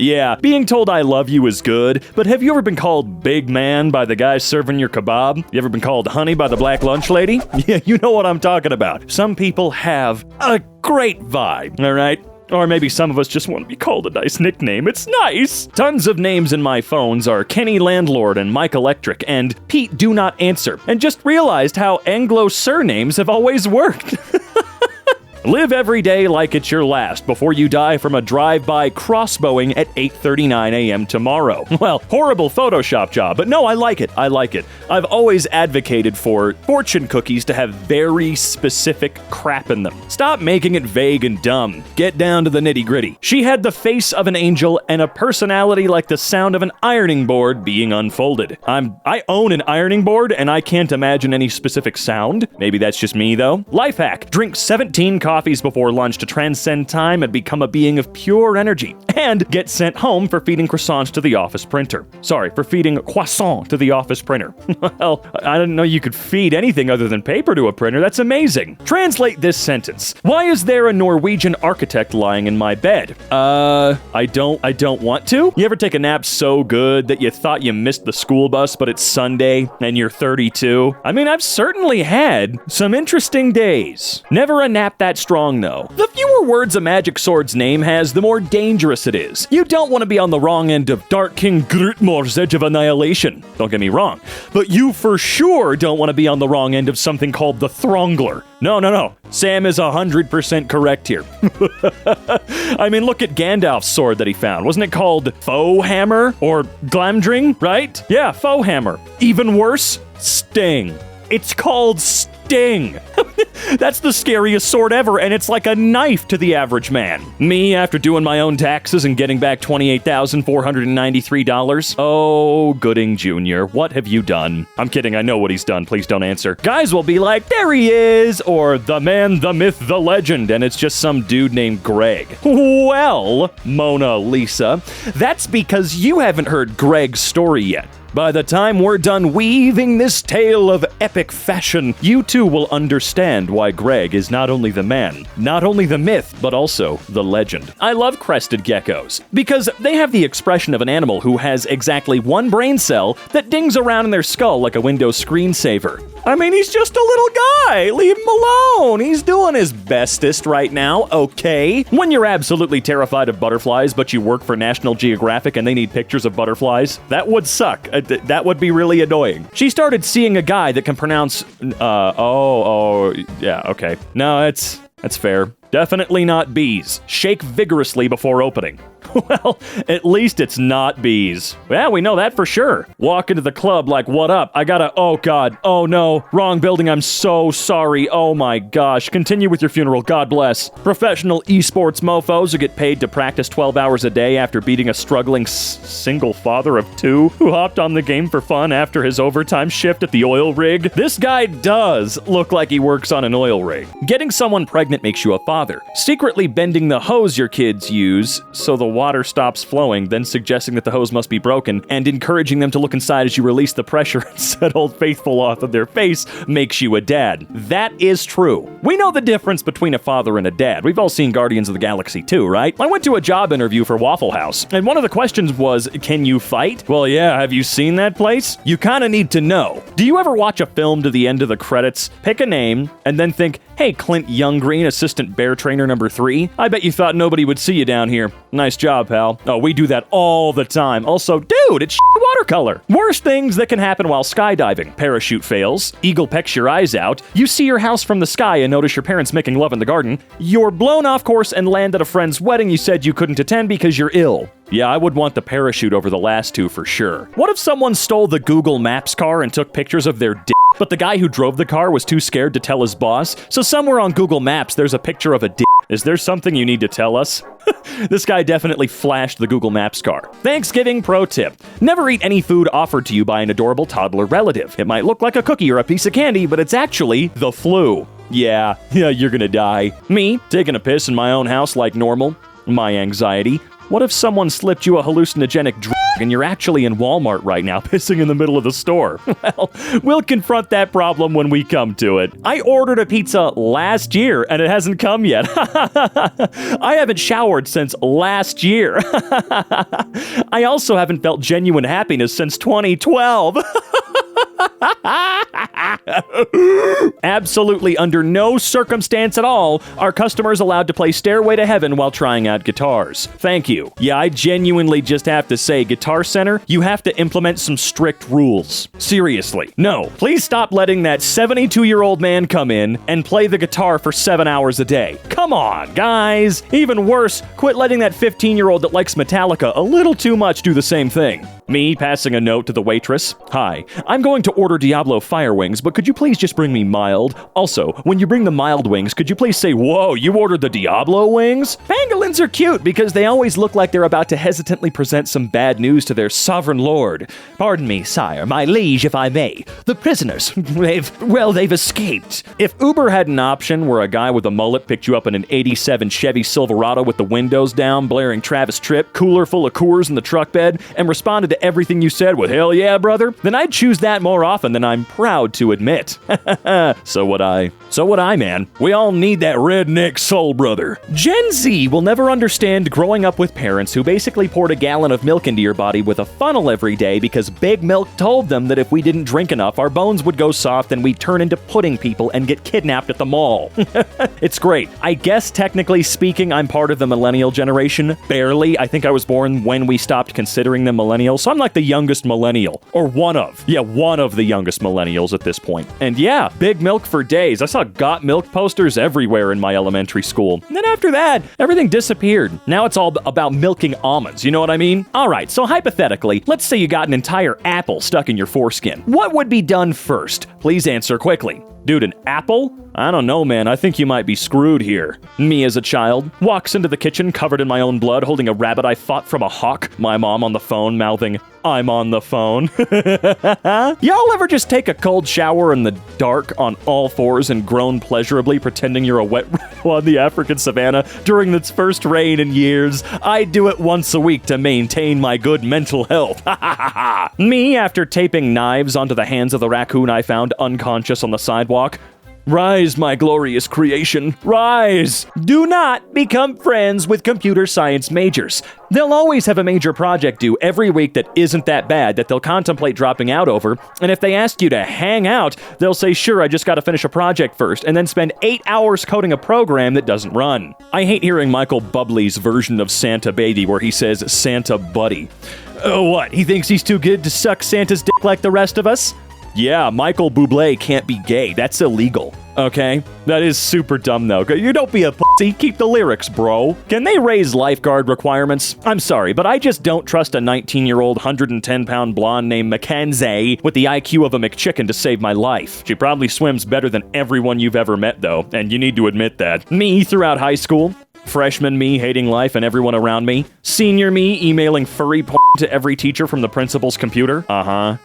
Yeah, being told I love you is good, but have you ever been called big man by the guy serving your kebab? You ever been called honey by the black lunch lady? Yeah, you know what I'm talking about. Some people have a great vibe, all right? Or maybe some of us just want to be called a nice nickname. It's nice! Tons of names in my phones are Kenny Landlord and Mike Electric and Pete Do Not Answer, and just realized how Anglo surnames have always worked. Live every day like it's your last before you die from a drive-by crossbowing at 8:39 a.m. tomorrow. Well, horrible Photoshop job, but no, I like it. I like it. I've always advocated for fortune cookies to have very specific crap in them. Stop making it vague and dumb. Get down to the nitty-gritty. She had the face of an angel and a personality like the sound of an ironing board being unfolded. I own an ironing board and I can't imagine any specific sound. Maybe that's just me though. Life hack. Drink 17 coffees before lunch to transcend time and become a being of pure energy. And get sent home for feeding croissants to the office printer. Sorry, for feeding croissant to the office printer. Well, I didn't know you could feed anything other than paper to a printer. That's amazing. Translate this sentence. Why is there a Norwegian architect lying in my bed? I don't want to? You ever take a nap so good that you thought you missed the school bus, but it's Sunday and you're 32? I mean, I've certainly had some interesting days. Never a nap that strong, though. The fewer words a magic sword's name has, the more dangerous it is. You don't want to be on the wrong end of Dark King Grutmor's Edge of Annihilation. Don't get me wrong. But you for sure don't want to be on the wrong end of something called the Throngler. No. Sam is 100% correct here. I mean, look at Gandalf's sword that he found. Wasn't it called Foe Hammer? Or Glamdring, right? Yeah, Foe Hammer. Even worse, Sting. It's called Sting. That's the scariest sword ever, and it's like a knife to the average man. Me, after doing my own taxes and getting back $28,493. Oh, Gooding Jr., what have you done? I'm kidding, I know what he's done. Please don't answer. Guys will be like, there he is, or the man, the myth, the legend, and it's just some dude named Greg. Well, Mona Lisa, that's because you haven't heard Greg's story yet. By the time we're done weaving this tale of epic fashion, you too will understand why Greg is not only the man, not only the myth, but also the legend. I love crested geckos, because they have the expression of an animal who has exactly one brain cell that dings around in their skull like a Windows screensaver. I mean, he's just a little guy. Leave him alone. He's doing his bestest right now, okay? When you're absolutely terrified of butterflies, but you work for National Geographic and they need pictures of butterflies, that would suck. That would be really annoying. She started seeing a guy that can pronounce, yeah, okay. No, that's fair. Definitely not bees. Shake vigorously before opening. Well, at least it's not bees. Yeah, we know that for sure. Walk into the club like, what up? Oh God, oh no, wrong building, I'm so sorry, oh my gosh. Continue with your funeral, God bless. Professional esports mofos who get paid to practice 12 hours a day after beating a struggling single father of two who hopped on the game for fun after his overtime shift at the oil rig. This guy does look like he works on an oil rig. Getting someone pregnant makes you a father. Secretly bending the hose your kids use so the water stops flowing, then suggesting that the hose must be broken, and encouraging them to look inside as you release the pressure and set Old Faithful off of their face makes you a dad. That is true. We know the difference between a father and a dad. We've all seen Guardians of the Galaxy 2, right? I went to a job interview for Waffle House, and one of the questions was, can you fight? Well, yeah, have you seen that place? You kind of need to know. Do you ever watch a film to the end of the credits, pick a name, and then think, hey, Clint Younggreen, assistant bear trainer number 3, I bet you thought nobody would see you down here. Nice job, pal. Oh, we do that all the time. Also, dude, it's watercolor. Worst things that can happen while skydiving. Parachute fails. Eagle pecks your eyes out. You see your house from the sky and notice your parents making love in the garden. You're blown off course and land at a friend's wedding you said you couldn't attend because you're ill. Yeah, I would want the parachute over the last two for sure. What if someone stole the Google Maps car and took pictures of their dick, but the guy who drove the car was too scared to tell his boss? So somewhere on Google Maps, there's a picture of a dick. Is there something you need to tell us? This guy definitely flashed the Google Maps car. Thanksgiving pro tip. Never eat any food offered to you by an adorable toddler relative. It might look like a cookie or a piece of candy, but it's actually the flu. Yeah, you're gonna die. Me, taking a piss in my own house like normal. My anxiety. What if someone slipped you a hallucinogenic drug? and you're actually in Walmart right now, pissing in the middle of the store. Well, we'll confront that problem when we come to it. I ordered a pizza last year, and it hasn't come yet. I haven't showered since last year. I also haven't felt genuine happiness since 2012. Absolutely under no circumstance at all are customers allowed to play Stairway to Heaven while trying out guitars. Thank you. Yeah, I genuinely just have to say, Guitar Center, you have to implement some strict rules. Seriously. No, please stop letting that 72-year-old man come in and play the guitar for 7 hours a day. Come on, guys. Even worse, quit letting that 15-year-old that likes Metallica a little too much do the same thing. Me passing a note to the waitress. Hi, I'm going to order Diablo Fire Wings, but could you please just bring me mild? Also, when you bring the mild wings, could you please say, whoa, you ordered the Diablo wings? Pangolins are cute because they always look like they're about to hesitantly present some bad news to their sovereign lord. Pardon me, sire, my liege, if I may. The prisoners, they've escaped. If Uber had an option where a guy with a mullet picked you up in an 87 Chevy Silverado with the windows down, blaring Travis Tritt, cooler full of Coors in the truck bed, and responded to everything you said with hell yeah, brother, then I'd choose that more often than I'm proud to admit. So would I, man. We all need that redneck soul brother. Gen Z will never understand growing up with parents who basically poured a gallon of milk into your body with a funnel every day because Big Milk told them that if we didn't drink enough, our bones would go soft and we'd turn into pudding people and get kidnapped at the mall. It's great. I guess technically speaking, I'm part of the millennial generation. Barely. I think I was born when we stopped considering them millennials, so I'm like the youngest millennial. Or one of the youngest millennials at this point. And yeah, Big Milk for days. I saw Got Milk posters everywhere in my elementary school. And then after that, everything disappeared. Now it's all about milking almonds, you know what I mean? Alright, so hypothetically, let's say you got an entire apple stuck in your foreskin. What would be done first? Please answer quickly. Dude, an apple? I don't know, man. I think you might be screwed here. Me as a child walks into the kitchen covered in my own blood, holding a rabbit I fought from a hawk. My mom on the phone mouthing, I'm on the phone. Y'all ever just take a cold shower in the dark on all fours and groan pleasurably pretending you're a wet rattle on the African savannah during its first rain in years? I do it once a week to maintain my good mental health. Me after taping knives onto the hands of the raccoon I found unconscious on the sidewalk. Rise, my glorious creation, rise! Do not become friends with computer science majors. They'll always have a major project due every week that isn't that bad that they'll contemplate dropping out over, and if they ask you to hang out, they'll say, sure, I just gotta finish a project first, and then spend 8 hours coding a program that doesn't run. I hate hearing Michael Bubbley's version of Santa Baby where he says Santa Buddy. Oh, what? He thinks he's too good to suck Santa's dick like the rest of us? Yeah, Michael Bublé can't be gay. That's illegal. Okay? That is super dumb, though. You don't be a pussy. Keep the lyrics, bro. Can they raise lifeguard requirements? I'm sorry, but I just don't trust a 19-year-old, 110-pound blonde named Mackenzie with the IQ of a McChicken to save my life. She probably swims better than everyone you've ever met, though, and you need to admit that. Me throughout high school. Freshman me hating life and everyone around me. Senior me emailing furry porn to every teacher from the principal's computer.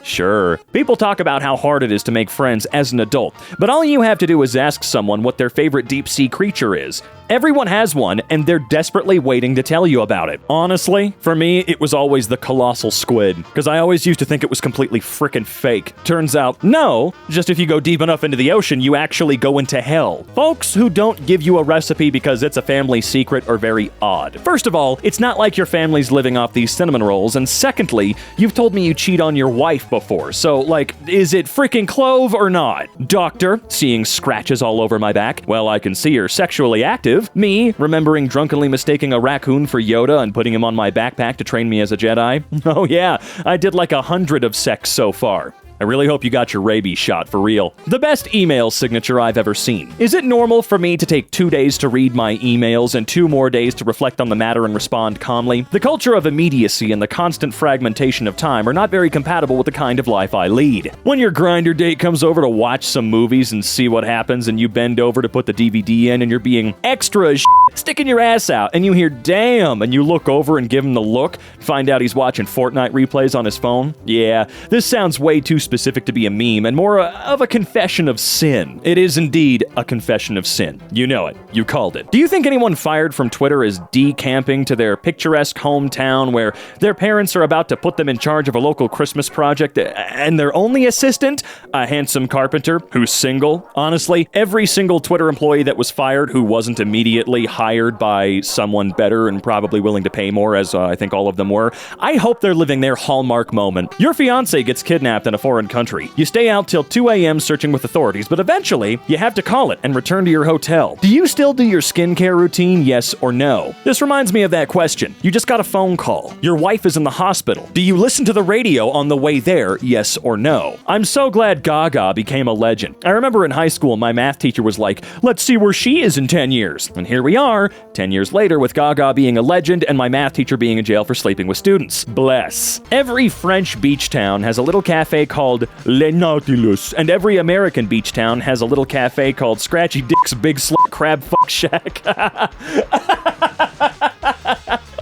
Sure. People talk about how hard it is to make friends as an adult, but all you have to do is ask someone what their favorite deep-sea creature is. Everyone has one, and they're desperately waiting to tell you about it. Honestly, for me, it was always the colossal squid, because I always used to think it was completely frickin' fake. Turns out, no, just if you go deep enough into the ocean, you actually go into hell. Folks who don't give you a recipe because it's a family secret are very odd. First of all, it's not like your family's living off these cinnamon rolls, and secondly, you've told me you cheat on your wife before, so, like, is it frickin' clove or not? Doctor, seeing scratches all over my back. Well, I can see you're sexually active. Me, remembering drunkenly mistaking a raccoon for Yoda and putting him on my backpack to train me as a Jedi. Oh yeah, I did like 100 of sex so far. I really hope you got your rabies shot for real. The best email signature I've ever seen. Is it normal for me to take 2 days to read my emails and 2 more days to reflect on the matter and respond calmly? The culture of immediacy and the constant fragmentation of time are not very compatible with the kind of life I lead. When your grinder date comes over to watch some movies and see what happens and you bend over to put the DVD in and you're being extra as sticking your ass out, and you hear damn, and you look over and give him the look, find out he's watching Fortnite replays on his phone. Yeah, this sounds way too specific to be a meme and more of a confession of sin. It is indeed a confession of sin. You know it. You called it. Do you think anyone fired from Twitter is decamping to their picturesque hometown where their parents are about to put them in charge of a local Christmas project and their only assistant, a handsome carpenter who's single? Honestly, every single Twitter employee that was fired who wasn't immediately hired by someone better and probably willing to pay more, as I think all of them were, I hope they're living their hallmark moment. Your fiancé gets kidnapped in a foreign country. You stay out till 2 a.m. searching with authorities, but eventually you have to call it and return to your hotel. Do you still do your skincare routine, yes or no? This reminds me of that question. You just got a phone call. Your wife is in the hospital. Do you listen to the radio on the way there, yes or no? I'm so glad Gaga became a legend. I remember in high school, my math teacher was like, let's see where she is in 10 years. And here we are, 10 years later with Gaga being a legend and my math teacher being in jail for sleeping with students. Bless. Every French beach town has a little cafe called Le Nautilus, and every American beach town has a little cafe called Scratchy Dick's Big Slut Crab Fuck Shack.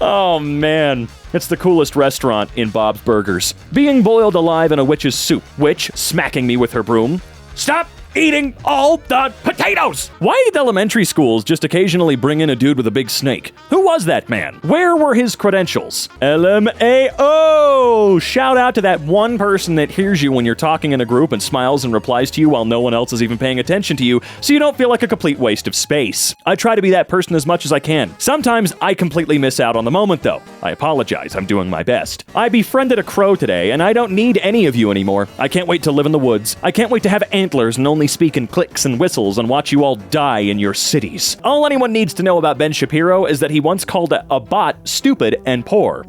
Oh man, it's the coolest restaurant in Bob's Burgers. Being boiled alive in a witch's soup, witch smacking me with her broom. Stop eating all the potatoes! Why did elementary schools just occasionally bring in a dude with a big snake? Who was that man? Where were his credentials? LMAO! Shout out to that one person that hears you when you're talking in a group and smiles and replies to you while no one else is even paying attention to you, so you don't feel like a complete waste of space. I try to be that person as much as I can. Sometimes I completely miss out on the moment, though. I apologize, I'm doing my best. I befriended a crow today, and I don't need any of you anymore. I can't wait to live in the woods. I can't wait to have antlers and only speak in clicks and whistles and watch you all die in your cities. All anyone needs to know about Ben Shapiro is that he once called a bot stupid and poor.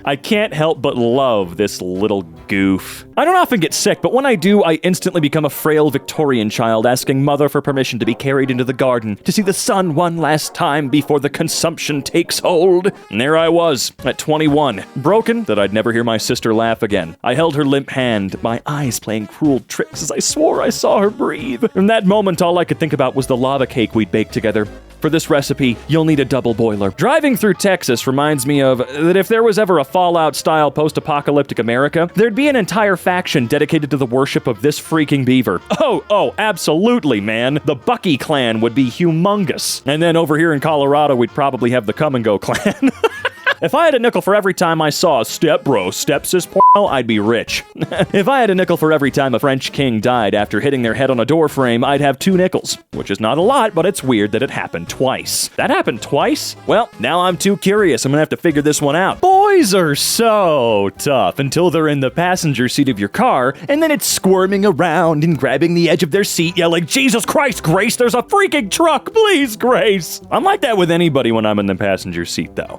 I can't help but love this little goof. I don't often get sick, but when I do, I instantly become a frail Victorian child asking mother for permission to be carried into the garden to see the sun one last time before the consumption takes hold. And there I was, at 21, broken that I'd never hear my sister laugh again. I held her limp hand, my eyes playing cruel tricks as I swore I saw her breathe. In that moment, all I could think about was the lava cake we'd baked together. For this recipe, you'll need a double boiler. Driving through Texas reminds me of that if there was ever a Fallout-style post-apocalyptic America, there'd be an entire faction dedicated to the worship of this freaking beaver. Oh, absolutely, man. The Bucky clan would be humongous. And then over here in Colorado, we'd probably have the Come and Go clan. If I had a nickel for every time I saw a stepsis porno, I'd be rich. If I had a nickel for every time a French king died after hitting their head on a door frame, I'd have 2 nickels. Which is not a lot, but it's weird that it happened twice. That happened twice? Well, now I'm too curious. I'm gonna have to figure this one out. Boys are so tough until they're in the passenger seat of your car, and then it's squirming around and grabbing the edge of their seat, yelling, Jesus Christ, Grace, there's a freaking truck! Please, Grace! I'm like that with anybody when I'm in the passenger seat, though.